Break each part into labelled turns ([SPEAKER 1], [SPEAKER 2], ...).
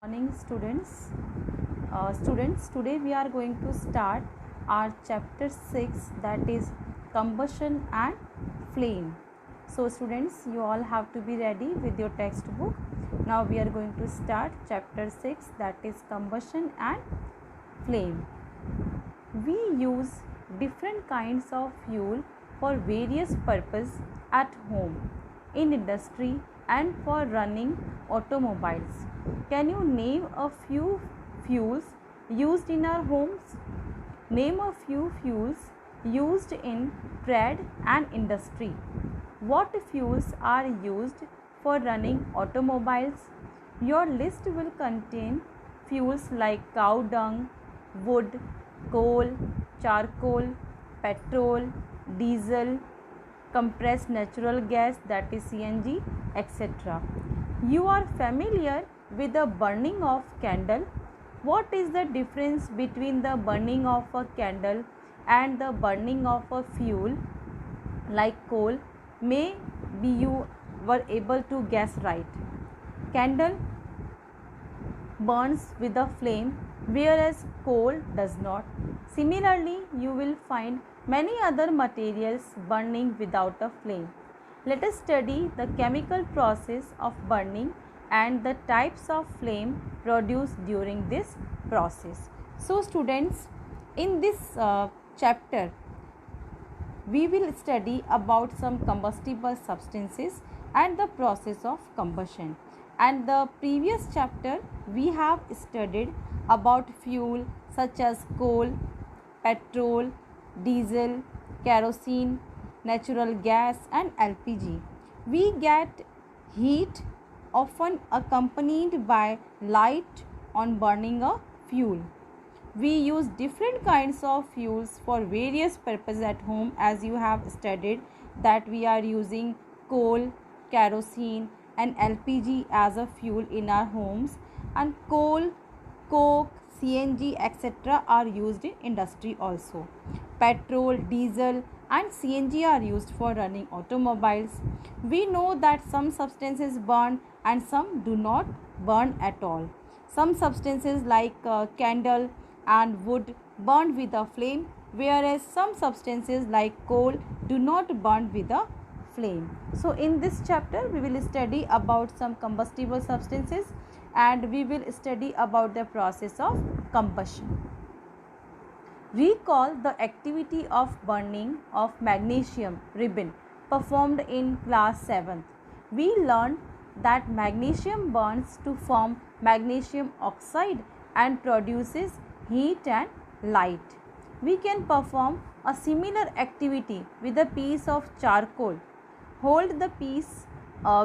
[SPEAKER 1] Morning students, today we are going to start our chapter 6, that is combustion and flame. So students, you all have to be ready with your textbook. Now we are going to start chapter 6, that is combustion and flame. We use different kinds of fuel for various purposes at home, in industry, and for running automobiles. Can you name a few fuels used in our homes? Name a few fuels used in trade and industry. What fuels are used for running automobiles? Your list will contain fuels like cow dung, wood, coal, charcoal, petrol, diesel, compressed natural gas, that is CNG, etc. You are familiar with the burning of candle. What is the difference between the burning of a candle and the burning of a fuel like coal? Maybe you were able to guess right. Candle burns with a flame, whereas coal does not. Similarly, you will find many other materials burning without a flame. Let us study the chemical process of burning and the types of flame produced during this process. So students, in this chapter, we will study about some combustible substances and the process of combustion. And the previous chapter we have studied about fuel such as coal, petrol, diesel, kerosene, natural gas and LPG. We get heat often accompanied by light on burning a fuel. We use different kinds of fuels for various purposes at home, as you have studied that we are using coal, kerosene and LPG as a fuel in our homes, and coal, coke, CNG etc. are used in industry also. Petrol, diesel and CNG are used for running automobiles. We know that some substances burn and some do not burn at all. Some substances like candle and wood burn with a flame, whereas some substances like coal do not burn with a flame. So in this chapter we will study about some combustible substances and we will study about the process of combustion. Recall the activity of burning of magnesium ribbon performed in class 7th. We learned that magnesium burns to form magnesium oxide and produces heat and light. We can perform a similar activity with a piece of charcoal. Hold the piece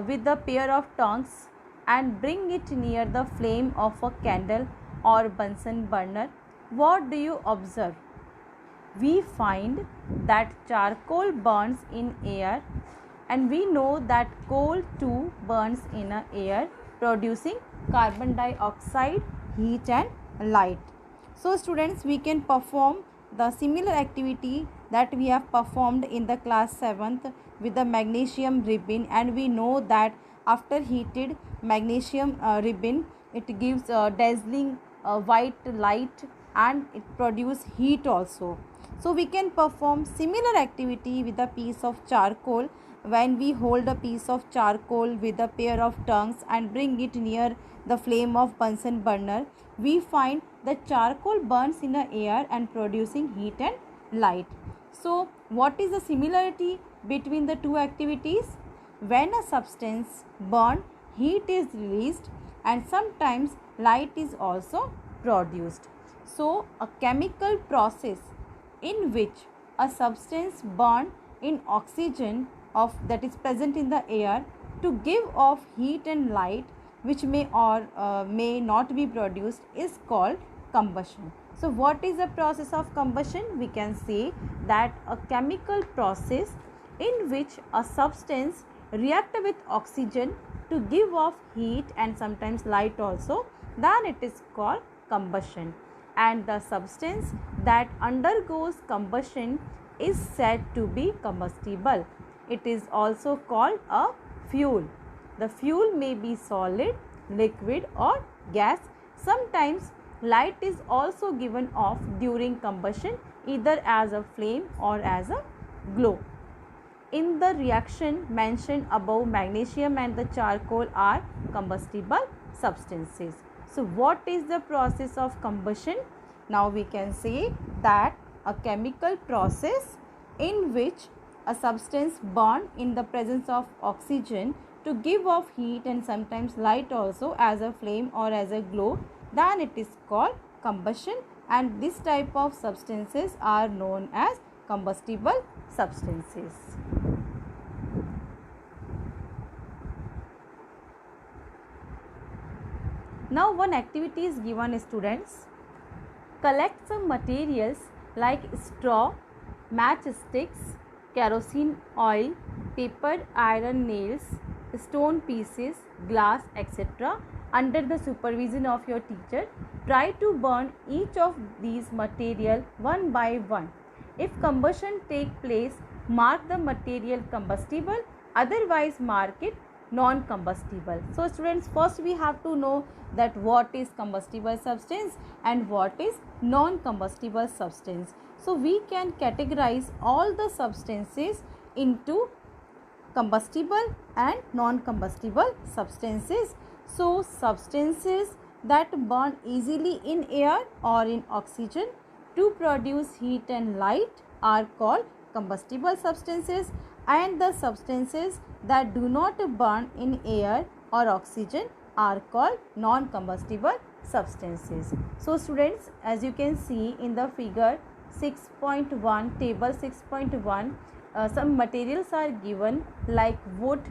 [SPEAKER 1] with a pair of tongs and bring it near the flame of a candle or Bunsen burner. What do you observe? We find that charcoal burns in air, and we know that coal too burns in air, producing carbon dioxide, heat and light. So students, we can perform the similar activity that we have performed in the class 7th with the magnesium ribbon, and we know that after heated magnesium ribbon, it gives dazzling white light and it produces heat also. So we can perform similar activity with a piece of charcoal. When we hold a piece of charcoal with a pair of tongs and bring it near the flame of Bunsen burner, we find that charcoal burns in the air and producing heat and light. So what is the similarity between the two activities? When a substance burns, heat is released and sometimes light is also produced. So a chemical process in which a substance burns in oxygen of that is present in the air to give off heat and light, which may or may not be produced, is called combustion. So what is the process of combustion? We can say that a chemical process in which a substance reacts with oxygen to give off heat and sometimes light also, then it is called combustion. And the substance that undergoes combustion is said to be combustible. It is also called a fuel. The fuel may be solid, liquid or gas. Sometimes light is also given off during combustion, either as a flame or as a glow. In the reaction mentioned above, magnesium and the charcoal are combustible substances. So what is the process of combustion? Now we can say that a chemical process in which a substance burn in the presence of oxygen to give off heat and sometimes light also as a flame or as a glow, then it is called combustion, and this type of substances are known as combustible substances. Now one activity is given, students. Collect some materials like straw, matchsticks, kerosene oil, paper, iron nails, stone pieces, glass, etc. under the supervision of your teacher. Try to burn each of these material one by one. If combustion take place, mark the material combustible, otherwise mark it non-combustible. So students, first we have to know that what is combustible substance and what is non-combustible substance. So we can categorize all the substances into combustible and non-combustible substances. So substances that burn easily in air or in oxygen to produce heat and light are called combustible substances, and the substances that do not burn in air or oxygen are called non-combustible substances. So students, as you can see in the figure 6.1, table 6.1, some materials are given like wood.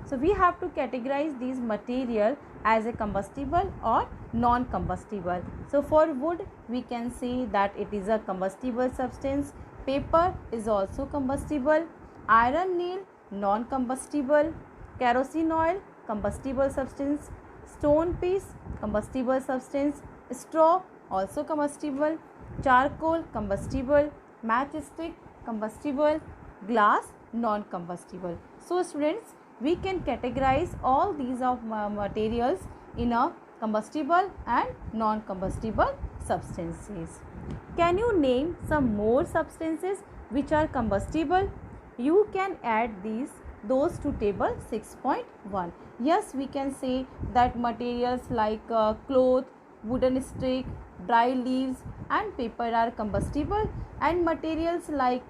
[SPEAKER 1] So we have to categorize these material as a combustible or non-combustible. So for wood we can say that it is a combustible substance. Paper is also combustible. Iron nail non-combustible. Kerosene oil combustible substance. Stone piece combustible substance. Straw also combustible. Charcoal combustible. Matchstick combustible. Glass non-combustible. So students, we can categorize all these of materials in a combustible and non-combustible substances. Can you name some more substances which are combustible? You can add those to table 6.1. Yes, we can say that materials like cloth, wooden stick, dry leaves and paper are combustible, and materials like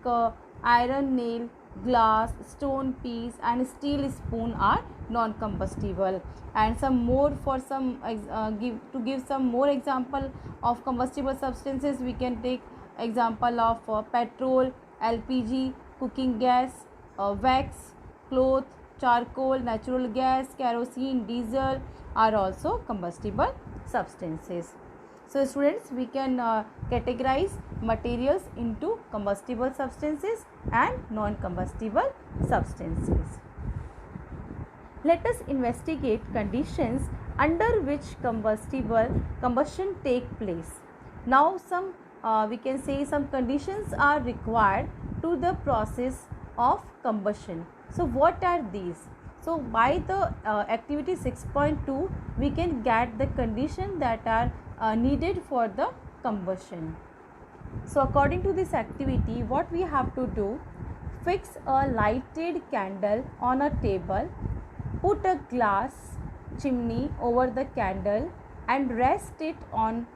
[SPEAKER 1] iron nail, glass, stone piece and steel spoon are non-combustible. And some more for some give some more example of combustible substances, we can take example of petrol, LPG, cooking gas, wax, cloth, charcoal, natural gas, kerosene, diesel are also combustible substances. So students, we can categorize materials into combustible substances and non-combustible substances. Let us investigate conditions under which combustion take place. Now some we can say some conditions are required to the process of combustion. So what are these? So by the activity 6.2 we can get the condition that are needed for the combustion. So according to this activity, what we have to do, fix a lighted candle on a table, put a glass chimney over the candle and rest it on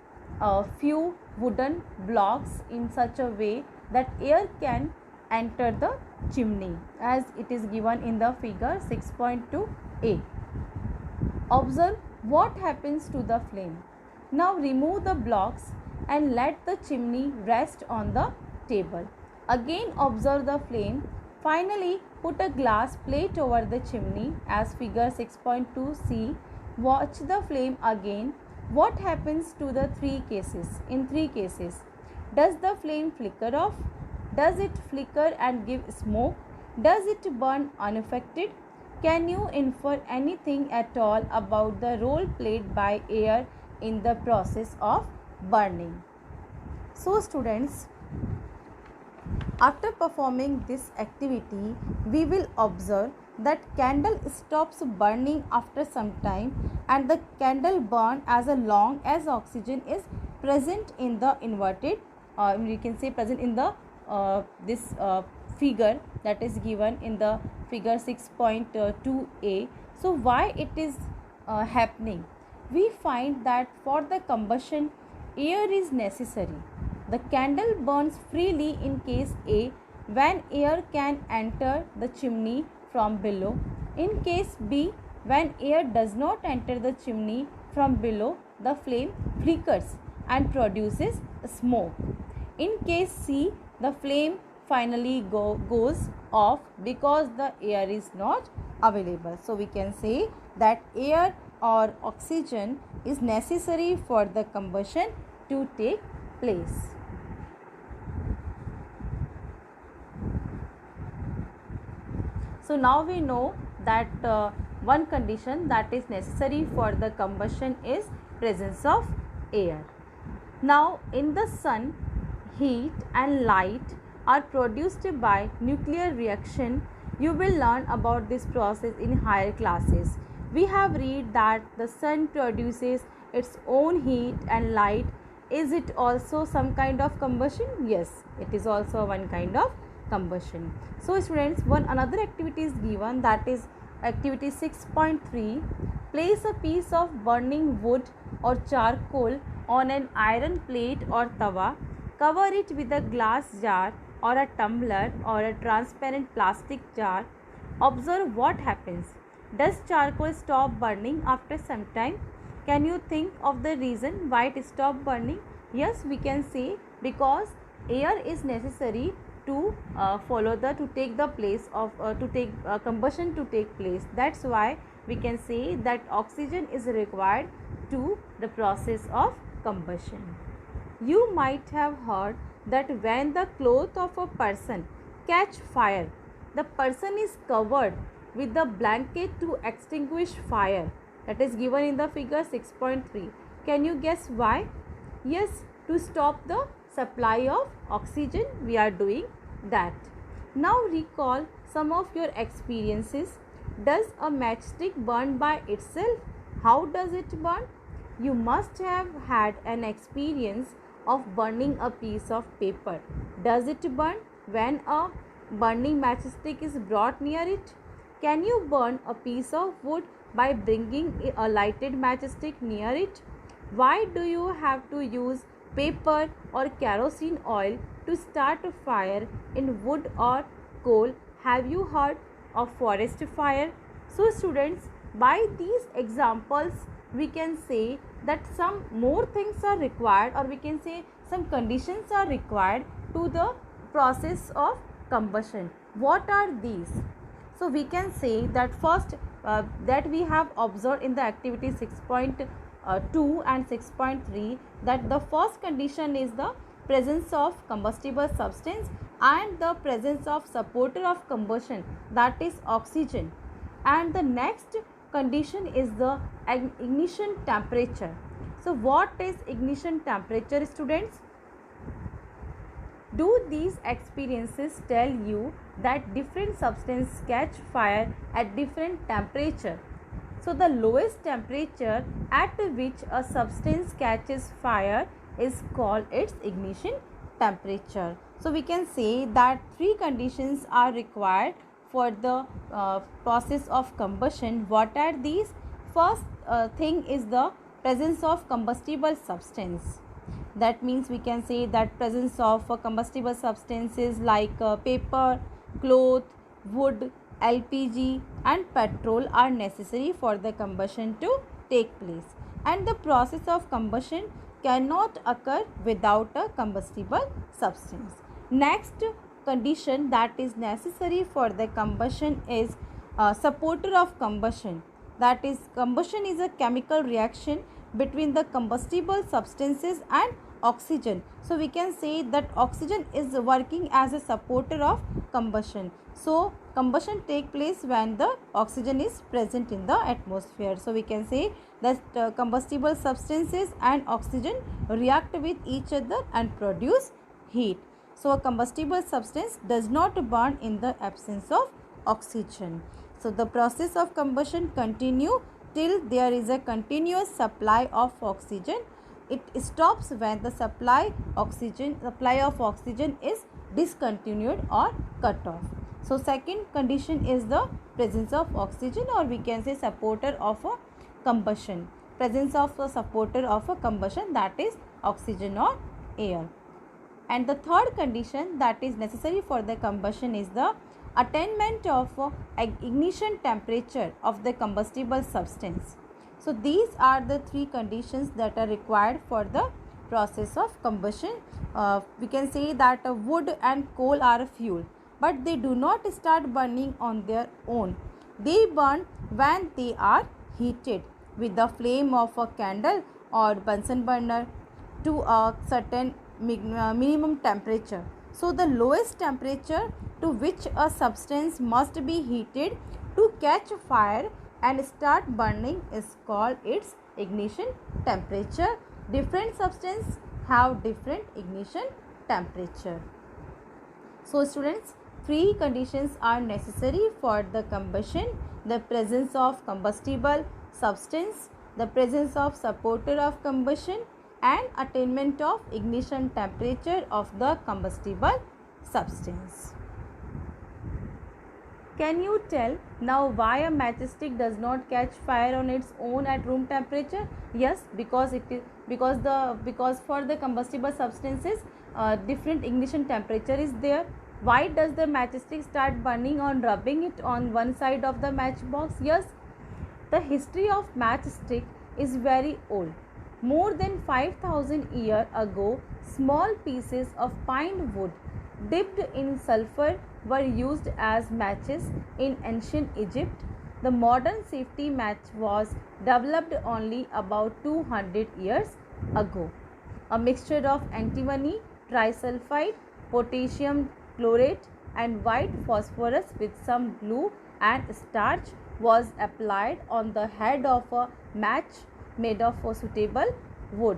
[SPEAKER 1] a few wooden blocks in such a way that air can enter the chimney as it is given in the figure 6.2a. Observe what happens to the flame. Now remove the blocks and let the chimney rest on the table. Again observe the flame. Finally put a glass plate over the chimney as figure 6.2c. Watch the flame again. What happens to the three cases? In three cases, does the flame flicker off? Does it flicker and give smoke? Does it burn unaffected? Can you infer anything at all about the role played by air in the process of burning? So students, after performing this activity, we will observe that candle stops burning after some time, and the candle burn as long as oxygen is present in the inverted, you can say present in the this figure that is given in the figure 6.2a. So why it is happening? We find that for the combustion air is necessary. The candle burns freely in case A when air can enter the chimney from below. In case B, when air does not enter the chimney from below, the flame flickers and produces smoke. In case C, the flame finally goes off because the air is not available. So we can say that air or oxygen is necessary for the combustion to take place. So now we know that one condition that is necessary for the combustion is presence of air. Now in the sun, heat and light are produced by nuclear reaction. You will learn about this process in higher classes. We have read that the sun produces its own heat and light. Is it also some kind of combustion? Yes, it is also one kind of combustion. So students, one another activity is given, that is activity 6.3. Place a piece of burning wood or charcoal on an iron plate or tawa. Cover it with a glass jar or a tumbler or a transparent plastic jar. Observe what happens. Does charcoal stop burning after some time? Can you think of the reason why it stopped burning? Yes, we can say because air is necessary to take the place of combustion to take place. That's why we can say that oxygen is required to the process of combustion. You might have heard that when the clothes of a person catch fire, the person is covered with the blanket to extinguish fire. That is given in the figure 6.3. Can you guess why? Yes, to stop the supply of oxygen we are doing that. Now recall some of your experiences. Does a matchstick burn by itself? How does it burn? You must have had an experience of burning a piece of paper. Does it burn when a burning matchstick is brought near it? Can you burn a piece of wood by bringing a lighted matchstick near it? Why do you have to use paper or kerosene oil to start a fire in wood or coal? Have you heard of forest fire? So students, by these examples we can say that some more things are required, or we can say some conditions are required to the process of combustion. What are these? So we can say that first that we have observed in the activity 6.2 and 6.3 that the first condition is the presence of combustible substance and the presence of supporter of combustion, that is oxygen. And the next condition is the ignition temperature. So what is ignition temperature, students? Do these experiences tell you that different substances catch fire at different temperature? So the lowest temperature at which a substance catches fire is called its ignition temperature. So we can say that three conditions are required for the process of combustion. What are these? First thing is the presence of combustible substance. That means we can say that presence of combustible substances like paper, cloth, wood, LPG and petrol are necessary for the combustion to take place, and the process of combustion cannot occur without a combustible substance. Next condition that is necessary for the combustion is supporter of combustion. That is, combustion is a chemical reaction between the combustible substances and oxygen. So we can say that oxygen is working as a supporter of combustion. So combustion take place when the oxygen is present in the atmosphere. So we can say that combustible substances and oxygen react with each other and produce heat. So a combustible substance does not burn in the absence of oxygen. So the process of combustion continue till there is a continuous supply of oxygen. It stops when the supply of oxygen is discontinued or cut off. So second condition is the presence of oxygen, or we can say supporter of a combustion. Presence of a supporter of a combustion, that is oxygen or air. And the third condition that is necessary for the combustion is the attainment of ignition temperature of the combustible substance. So these are the three conditions that are required for the process of combustion. We can say that wood and coal are fuel, but they do not start burning on their own. They burn when they are heated with the flame of a candle or Bunsen burner to a certain minimum temperature. So the lowest temperature to which a substance must be heated to catch fire and start burning is called its ignition temperature. Different substances have different ignition temperature. So students, three conditions are necessary for the combustion: the presence of combustible substance, the presence of supporter of combustion, and attainment of ignition temperature of the combustible substance. Can you tell now why a matchstick does not catch fire on its own at room temperature? Yes, because for the combustible substances different ignition temperature is there. Why does the matchstick start burning on rubbing it on one side of the matchbox? Yes, the history of matchstick is very old. More than 5,000 years ago, small pieces of pine wood dipped in sulfur were used as matches in ancient Egypt. The modern safety match was developed only about 200 years ago. A mixture of antimony, trisulfide, potassium chlorate, and white phosphorus with some glue and starch was applied on the head of a match made of a suitable wood.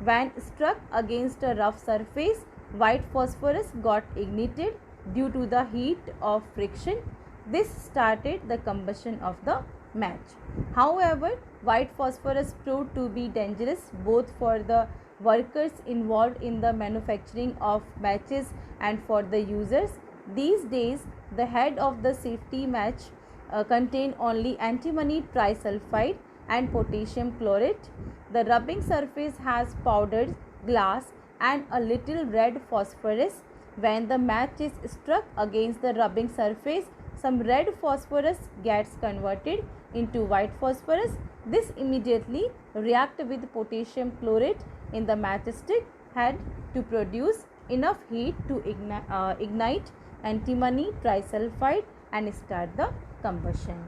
[SPEAKER 1] When struck against a rough surface, white phosphorus got ignited due to the heat of friction. This started the combustion of the match. However, white phosphorus proved to be dangerous both for the workers involved in the manufacturing of matches and for the users. These days, the head of the safety match contain only antimony trisulfide and potassium chlorate. The rubbing surface has powdered glass and a little red phosphorus. When the match is struck against the rubbing surface, some red phosphorus gets converted into white phosphorus. This immediately reacts with potassium chlorate in the matchstick head to produce enough heat to ignite antimony trisulfide and start the combustion.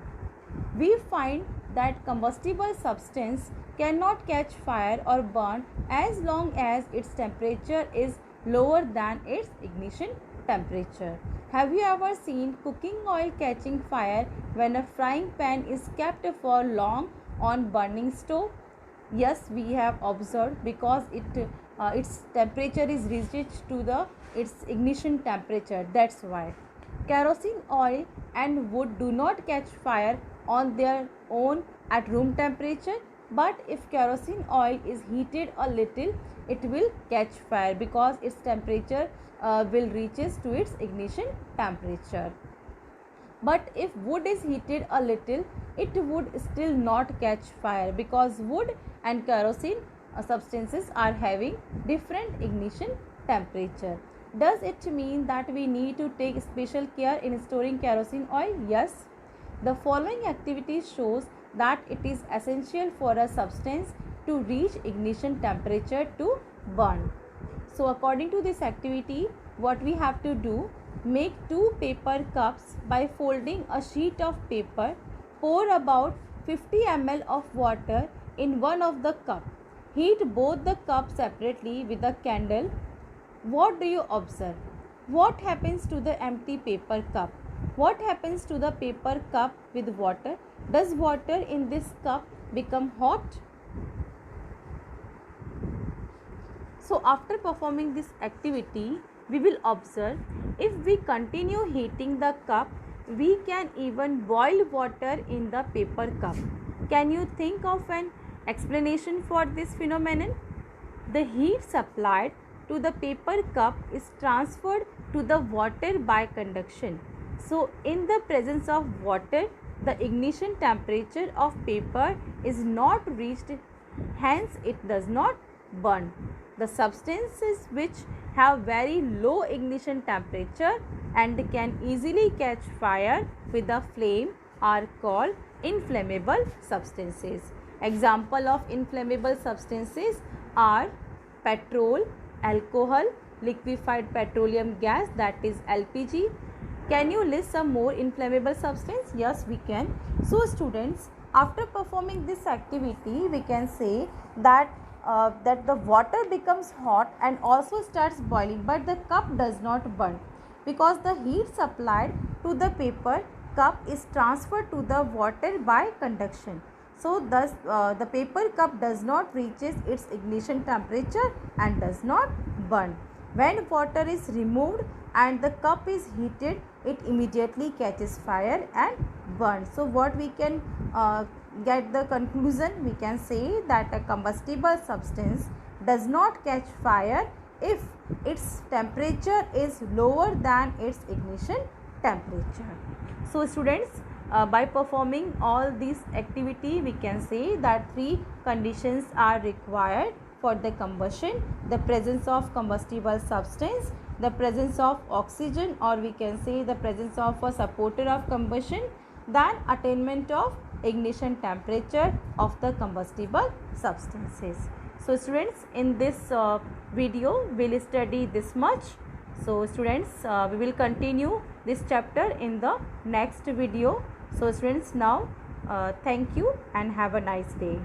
[SPEAKER 1] We find that combustible substance cannot catch fire or burn as long as its temperature is lower than its ignition temperature. Have you ever seen cooking oil catching fire when a frying pan is kept for long on burning stove? Yes, we have observed, because its temperature is reached to its ignition temperature. That's why kerosene oil and wood do not catch fire on their own at room temperature, but if kerosene oil is heated a little, it will catch fire because its temperature will reaches to its ignition temperature. But if wood is heated a little, it would still not catch fire because wood and kerosene substances are having different ignition temperature. Does it mean that we need to take special care in storing kerosene oil? Yes. The following activity shows that it is essential for a substance to reach ignition temperature to burn. So according to this activity, what we have to do: make 2 paper cups by folding a sheet of paper. Pour about 50 ml of water in one of the cup. Heat both the cups separately with a candle. What do you observe? What happens to the empty paper cup? What happens to the paper cup with water? Does water in this cup become hot? So after performing this activity, we will observe if we continue heating the cup we can even boil water in the paper cup. Can you think of an explanation for this phenomenon? The heat supplied to the paper cup is transferred to the water by conduction. So, in the presence of water, the ignition temperature of paper is not reached, hence it does not burn. The substances which have very low ignition temperature and can easily catch fire with a flame are called inflammable substances. Example of inflammable substances are petrol, alcohol, liquefied petroleum gas, that is LPG. Can you list some more inflammable substance? Yes, we can. So students, after performing this activity, we can say that that the water becomes hot and also starts boiling, but the cup does not burn because the heat supplied to the paper cup is transferred to the water by conduction. So thus the paper cup does not reaches its ignition temperature and does not burn. When water is removed and the cup is heated, it immediately catches fire and burns. So what we can get the conclusion, we can say that a combustible substance does not catch fire if its temperature is lower than its ignition temperature. So students, by performing all these activity, we can say that three conditions are required for the combustion: the presence of combustible substance, the presence of oxygen, or we can say the presence of a supporter of combustion, then attainment of ignition temperature of the combustible substances. So students, in this video we will study this much. So students, we will continue this chapter in the next video. So students, now thank you and have a nice day.